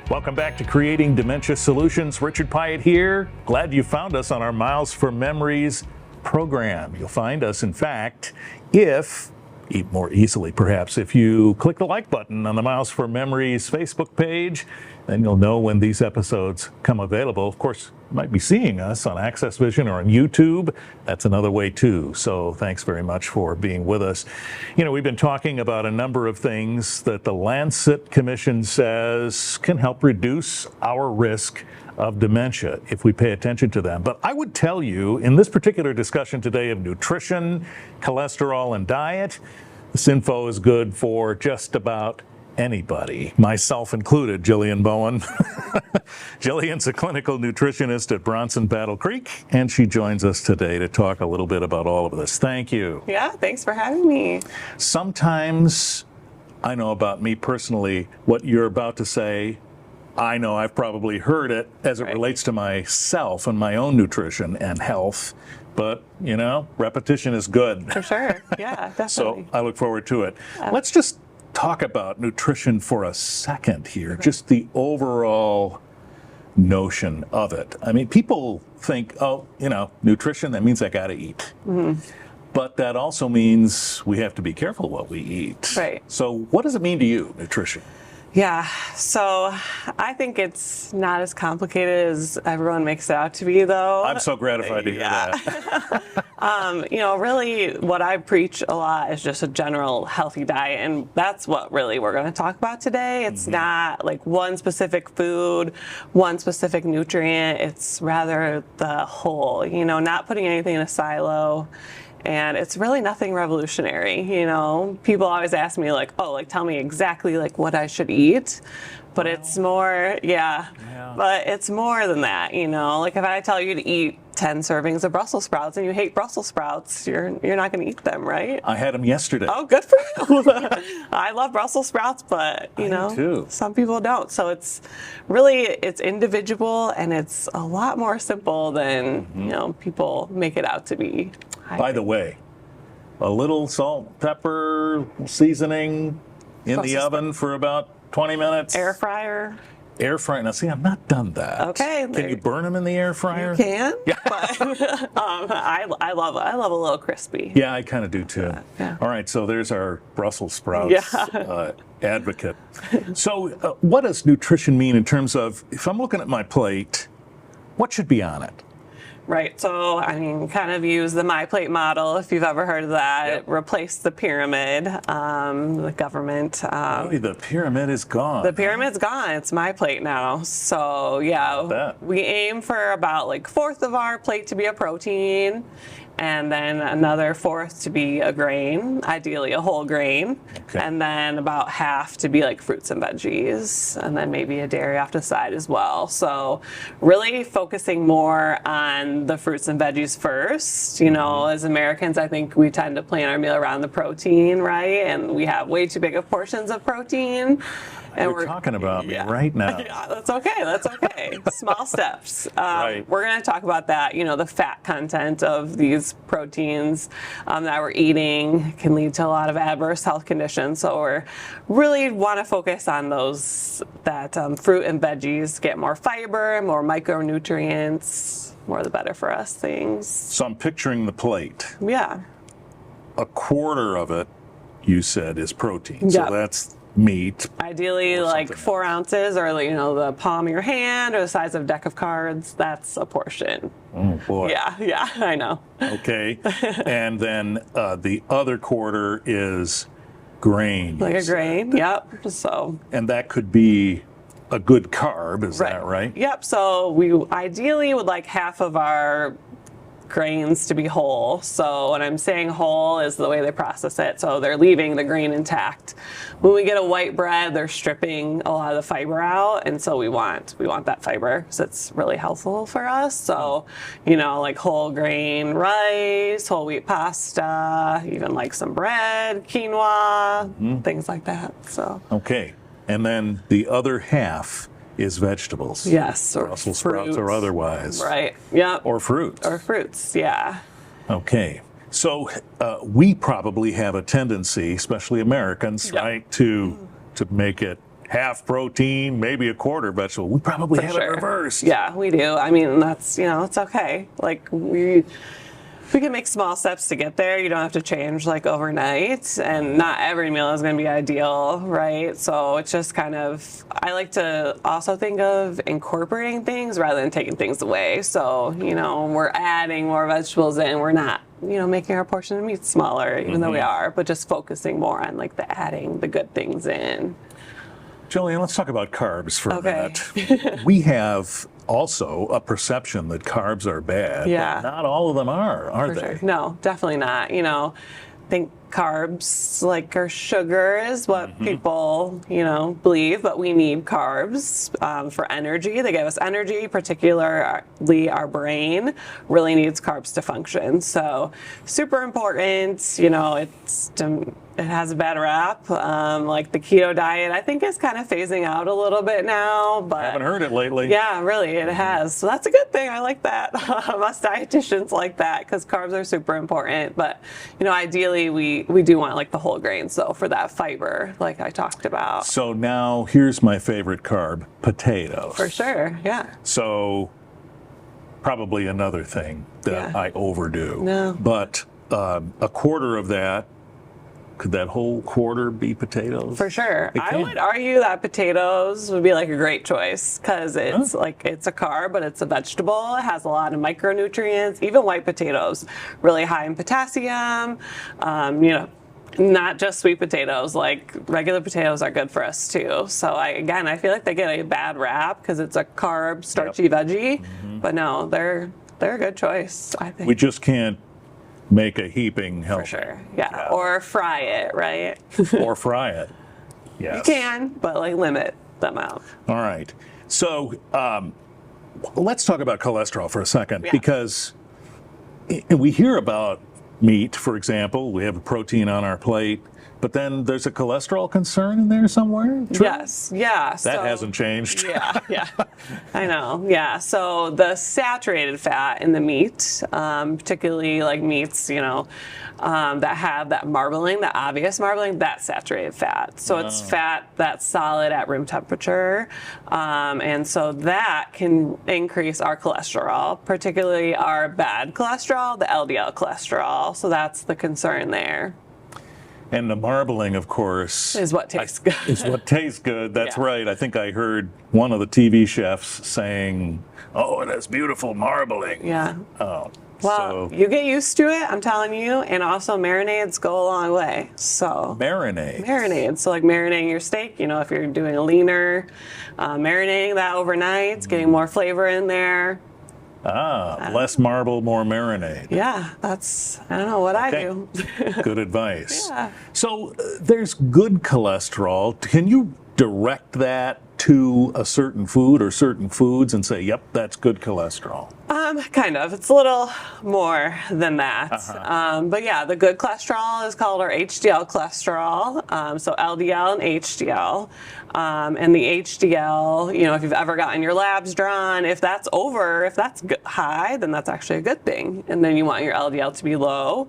Welcome back to Creating Dementia Solutions. Richard Pyatt here. Glad you found us on our Miles for Memories program. You'll find us, in fact, more easily perhaps, if you click the like button on the Miles for Memories Facebook page, then you'll know when these episodes come available. Of course, you might be seeing us on Access Vision or on YouTube. That's another way too. So thanks very much for being with us. We've been talking about a number of things that the Lancet Commission says can help reduce our risk of dementia if we pay attention to them. But I would tell you, in this particular discussion today of nutrition, cholesterol, and diet, this info is good for just about anybody, myself included, Jillian Bowen. Jillian's a clinical nutritionist at Bronson Battle Creek, and she joins us today to talk a little bit about all of this. Thank you. Yeah, thanks for having me. Sometimes, I know about me personally, what you're about to say, I know I've probably heard it as it relates to myself and my own nutrition and health. But, repetition is good. For sure. Yeah, definitely. So I look forward to it. Let's just talk about nutrition for a second here, just the overall notion of it. I mean, people think, nutrition, that means I got to eat. Mm-hmm. But that also means we have to be careful what we eat. Right. So what does it mean to you, nutrition? Yeah, so I think it's not as complicated as everyone makes it out to be, though. I'm so gratified to hear that. Really what I preach a lot is just a general healthy diet, and that's what really we're going to talk about today. It's not like one specific food, one specific nutrient. It's rather the whole, not putting anything in a silo. And it's really nothing revolutionary, People always ask me tell me exactly what I should eat. But it's more, but it's more than that, If I tell you to eat 10 servings of Brussels sprouts and you hate Brussels sprouts, you're not going to eat them, right? I had them yesterday. Oh, good for you. I love Brussels sprouts, but, too. Some people don't. So it's individual, and it's a lot more simple than, people make it out to be. By the way, a little salt, pepper, seasoning in the oven for about 20 minutes. Air fryer. Air fryer. Now, see, I've not done that. Okay. Can you burn them in the air fryer? You can. Yeah. But, I love a little crispy. Yeah, I kind of do too. Yeah. All right, so there's our Brussels sprouts advocate. So what does nutrition mean in terms of, if I'm looking at my plate, what should be on it? Right. So, kind of use the My Plate model, if you've ever heard of that. Yep. Replace the pyramid, the government. Really, the pyramid is gone. The pyramid's gone. It's My Plate now. So, we aim for about 1/4 of our plate to be a protein, and then another 1/4 to be a grain, ideally a whole grain, and then about half to be fruits and veggies, and then maybe a dairy off the side as well. So really focusing more on the fruits and veggies first. As Americans, I think we tend to plan our meal around the protein, right? And we have way too big of portions of protein. And we're talking about me right now. Yeah, that's okay. Small steps. Right. We're going to talk about that. The fat content of these proteins that we're eating can lead to a lot of adverse health conditions. So we really want to focus on those that fruit and veggies get more fiber, more micronutrients, more the better for us things. So I'm picturing the plate. Yeah. 1/4 of it, you said, is protein. Yep. So that's meat. Ideally 4 ounces, or the palm of your hand, or the size of a deck of cards. That's a portion. Oh boy. Yeah, I know. Okay. And then the other 1/4 is grain. Like a grain, yep. So. And that could be a good carb, is that right? Yep. So we ideally would like half of our grains to be whole. So when I'm saying whole is the way they process it. So they're leaving the grain intact. When we get a white bread, they're stripping a lot of the fiber out, and so we want that fiber because it's really helpful for us. So, whole grain rice, whole wheat pasta, even some bread, quinoa, things like that. So. Okay. And then the other half is vegetables. Yes, or Brussels fruits. sprouts or otherwise. Right. Yep. Or fruits. Or fruits. Yeah. Okay. So we probably have a tendency, especially Americans, right, to make it half protein, maybe a quarter vegetable. We probably have it Sure. reversed. Yeah, we do. I mean, that's, it's okay. Like we can make small steps to get there. You don't have to change like overnight, and not every meal is going to be ideal, right? So it's just kind of, I like to also think of incorporating things rather than taking things away. So, we're adding more vegetables in. We're not, making our portion of meat smaller, even though we are, but just focusing more on like the adding the good things in. Jillian, let's talk about carbs for a Okay. minute. We have also a perception that carbs are bad, Yeah. but not all of them are For they? sure. No, definitely not. I think carbs, like our sugar, is what people, believe, but we need carbs for energy. They give us energy, particularly our brain really needs carbs to function. So super important. It has a bad rap. Like the keto diet, I think is kind of phasing out a little bit now. But I haven't heard it lately. yeah, really, it has. So that's a good thing. I like that. Us dietitians like that because carbs are super important. But, ideally we do want like the whole grains though for that fiber, like I talked about. So now here's my favorite carb, potatoes. For sure, yeah. So probably another thing that Yeah. I overdo. No. But a quarter of that, could that whole quarter be potatoes? For sure. It I can. would argue that potatoes would be like a great choice because it's it's a carb, but it's a vegetable. It has a lot of micronutrients. Even white potatoes, really high in potassium. Not just sweet potatoes, like regular potatoes are good for us too. So I feel like they get a bad rap because it's a carb, starchy veggie. But no, they're a good choice, I think. We just can't make a heaping help. For sure. Yeah. Or fry it, right? Or fry it. Yes. You can, but like limit the amount. All right. So let's talk about cholesterol for a second, Yeah. because we hear about meat, for example. We have a protein on our plate, but then there's a cholesterol concern in there somewhere? True? Yes. Yeah. That hasn't changed. Yeah. I know. Yeah. So the saturated fat in the meat, particularly like meats, that have that marbling, the obvious marbling, that's saturated fat. So it's fat that's solid at room temperature. And so that can increase our cholesterol, particularly our bad cholesterol, the LDL cholesterol. So that's the concern there. And the marbling, of course, Is what tastes good. is what tastes good. That's Yeah. right. I think I heard one of the TV chefs saying, "Oh, it has beautiful marbling." Yeah. Oh, Well, so you get used to it, I'm telling you, and also marinades go a long way. So marinade. So like marinating your steak, if you're doing a leaner, marinating that overnight, getting more flavor in there. Less marble, more marinade. Yeah, I don't know what I Okay. do. Good advice. Yeah. So there's good cholesterol. Can you direct that to a certain food or certain foods and say, yep, that's good cholesterol? Kind of. It's a little more than that. But yeah, the good cholesterol is called our HDL cholesterol. So LDL and HDL. And the HDL, if you've ever gotten your labs drawn, if that's high, then that's actually a good thing. And then you want your LDL to be low.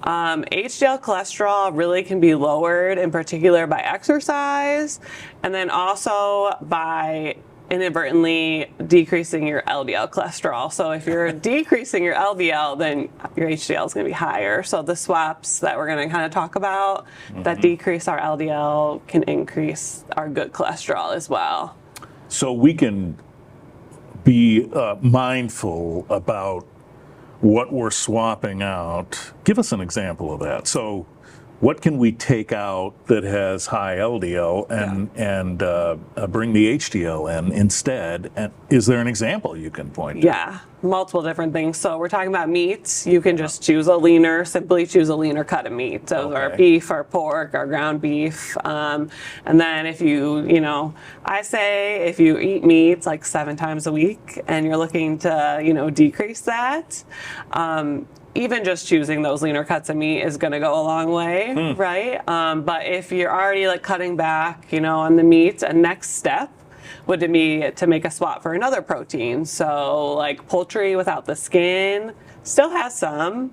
HDL cholesterol really can be lowered, in particular by exercise, and then also by inadvertently decreasing your LDL cholesterol. So if you're decreasing your LDL, then your HDL is going to be higher. So the swaps that we're going to kind of talk about that decrease our LDL can increase our good cholesterol as well. So we can be mindful about what we're swapping out. Give us an example of that. So what can we take out that has high LDL and bring the HDL in instead? And is there an example you can point to? Yeah, multiple different things. So we're talking about meats. You can just simply choose a leaner cut of meat. Those are beef, or pork, or ground beef. And then if I say if you eat meat like 7 times a week and you're looking to, decrease that, even just choosing those leaner cuts of meat is going to go a long way, right? But if you're already like cutting back, on the meat, a next step would be to make a swap for another protein. So like poultry without the skin still has some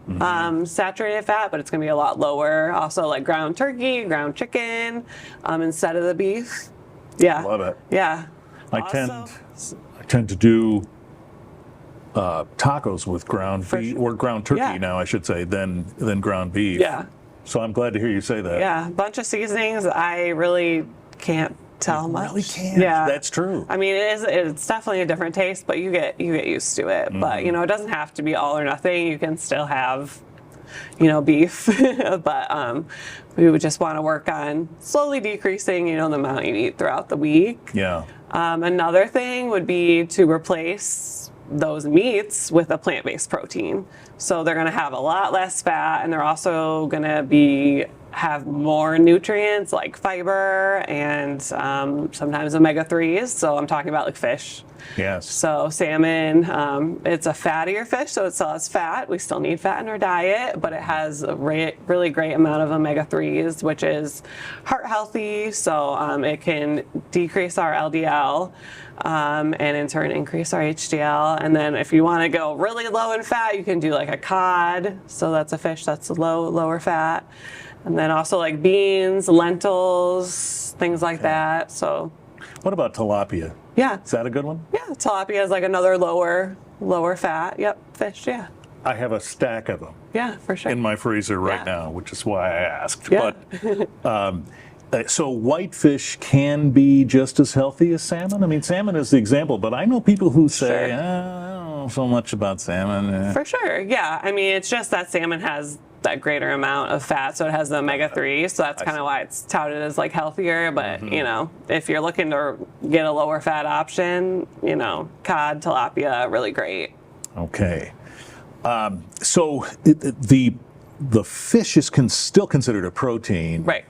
saturated fat, but it's going to be a lot lower. Also like ground turkey, ground chicken instead of the beef. Yeah. Love it. Yeah. I tend to do tacos with ground beef or ground turkey Yeah. now, I should say, than ground beef. Yeah. So I'm glad to hear you say that. Yeah. A bunch of seasonings. I really can't tell much. Really can't. Yeah. That's true. I mean, it's definitely a different taste, but you get used to it. But it doesn't have to be all or nothing. You can still have beef, but we would just want to work on slowly decreasing, the amount you eat throughout the week. Yeah. Another thing would be to replace those meats with a plant-based protein. So they're going to have a lot less fat, and they're also going to have more nutrients like fiber and sometimes omega-3s. So I'm talking about like fish. Yes. So salmon, it's a fattier fish, so it still has fat. We still need fat in our diet, but it has a really great amount of omega-3s, which is heart healthy. So it can decrease our LDL and in turn increase our HDL. And then if you want to go really low in fat, you can do like a cod. So that's a fish that's lower fat. And then also like beans, lentils, things like that. So. What about tilapia? Yeah. Is that a good one? Yeah, tilapia is like another lower fat. Yep, fish. Yeah. I have a stack of them Yeah, for sure. in my freezer right Yeah. now, which is why I asked. Yeah. But so whitefish can be just as healthy as salmon? I mean, salmon is the example, but I know people who say, Sure. I don't know so much about salmon. For sure. Yeah. I mean, it's just that salmon has that greater amount of fat, so it has the omega-3, so that's kind of why it's touted as like healthier. But if you're looking to get a lower fat option, cod, tilapia, really great. Okay. So the fish is still considered a protein. Right.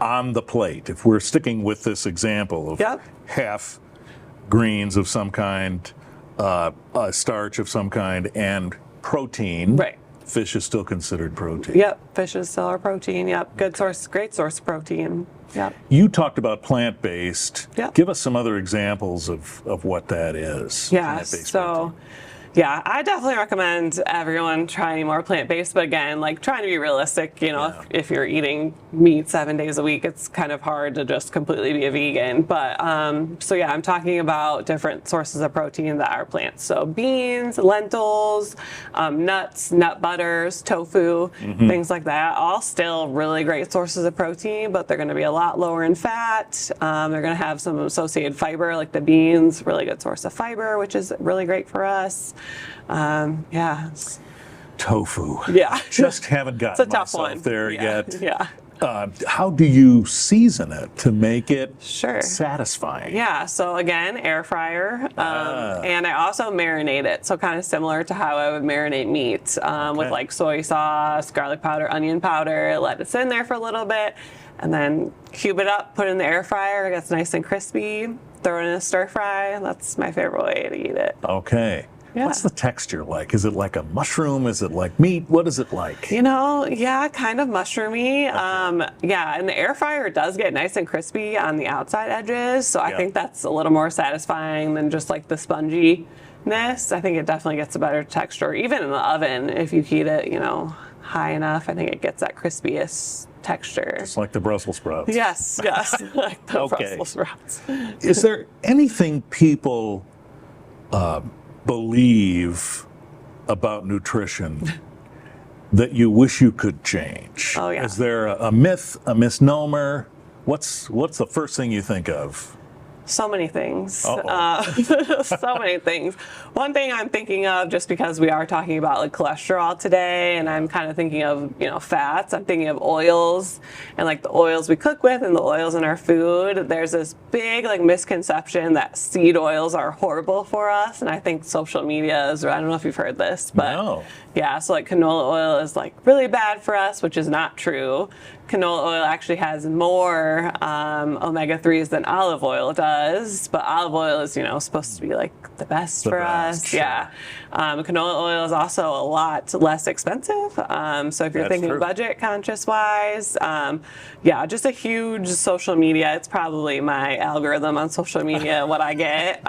On the plate, if we're sticking with this example of half greens of some kind, starch of some kind, and protein, Right. fish is still considered protein. Yep. Fish is still our protein. Yep. Great source of protein. Yep. You talked about plant-based. Yep. Give us some other examples of what that is. Yeah. Plant-based So. protein. Yeah, I definitely recommend everyone trying more plant-based, but again, like trying to be realistic, if you're eating meat 7 days a week, it's kind of hard to just completely be a vegan. But so yeah, I'm talking about different sources of protein that are plants. So beans, lentils, nuts, nut butters, tofu, things like that, all still really great sources of protein, but they're going to be a lot lower in fat. They're going to have some associated fiber, like the beans, really good source of fiber, which is really great for us. Yeah. Tofu. Yeah. Just haven't gotten It's a tough myself one. there Yeah. yet. Yeah. How do you season it to make it satisfying? Yeah, so again, air fryer, and I also marinate it. So kind of similar to how I would marinate meat with like soy sauce, garlic powder, onion powder. Let it sit in there for a little bit, and then cube it up, put it in the air fryer. It gets nice and crispy. Throw it in a stir fry. That's my favorite way to eat it. Okay. Yeah. What's the texture like? Is it like a mushroom? Is it like meat? What is it like? Yeah, kind of mushroomy. Yeah, and the air fryer does get nice and crispy on the outside edges, so I think that's a little more satisfying than just like the sponginess. I think it definitely gets a better texture. Even in the oven, if you heat it, high enough, I think it gets that crispiest texture. It's like the Brussels sprouts. Yes, like the Brussels sprouts. Is there anything people believe about nutrition that you wish you could change? Oh, yeah. Is there a myth, a misnomer? What's the first thing you think of? So many things. So many things. One thing I'm thinking of, just because we are talking about like cholesterol today, and I'm kind of thinking of fats. I'm thinking of oils, and like the oils we cook with, and the oils in our food. There's this big like misconception that seed oils are horrible for us, and I think social media is. I don't know if you've heard this, but yeah. So like canola oil is like really bad for us, which is not true. Canola oil actually has more omega-3s than olive oil does, but olive oil is, supposed to be like the best for us. Sure. Yeah. Canola oil is also a lot less expensive. So if you're thinking budget conscious wise, yeah, just a huge social media. It's probably my algorithm on social media, what I get.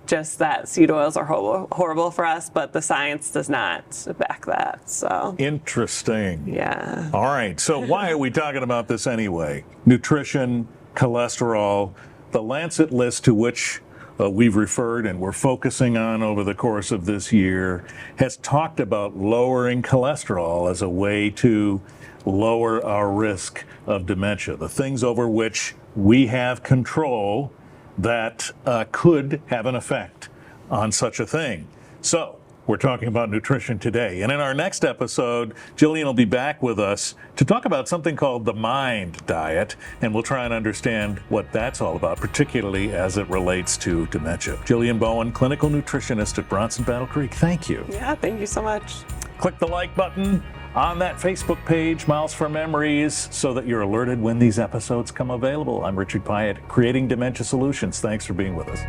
Just that seed oils are horrible for us, but the science does not back that. So interesting. Yeah. All right. So why are we talking about this anyway? Nutrition, cholesterol. the Lancet list to which we've referred and we're focusing on over the course of this year has talked about lowering cholesterol as a way to lower our risk of dementia, the things over which we have control that could have an effect on such a thing. So we're talking about nutrition today. And in our next episode, Jillian will be back with us to talk about something called the MIND diet, and we'll try and understand what that's all about, particularly as it relates to dementia. Jillian Bowen, clinical nutritionist at Bronson Battle Creek, thank you. Yeah, thank you so much. Click the like button on that Facebook page, Miles for Memories, so that you're alerted when these episodes come available. I'm Richard Pyatt, creating Dementia Solutions. Thanks for being with us.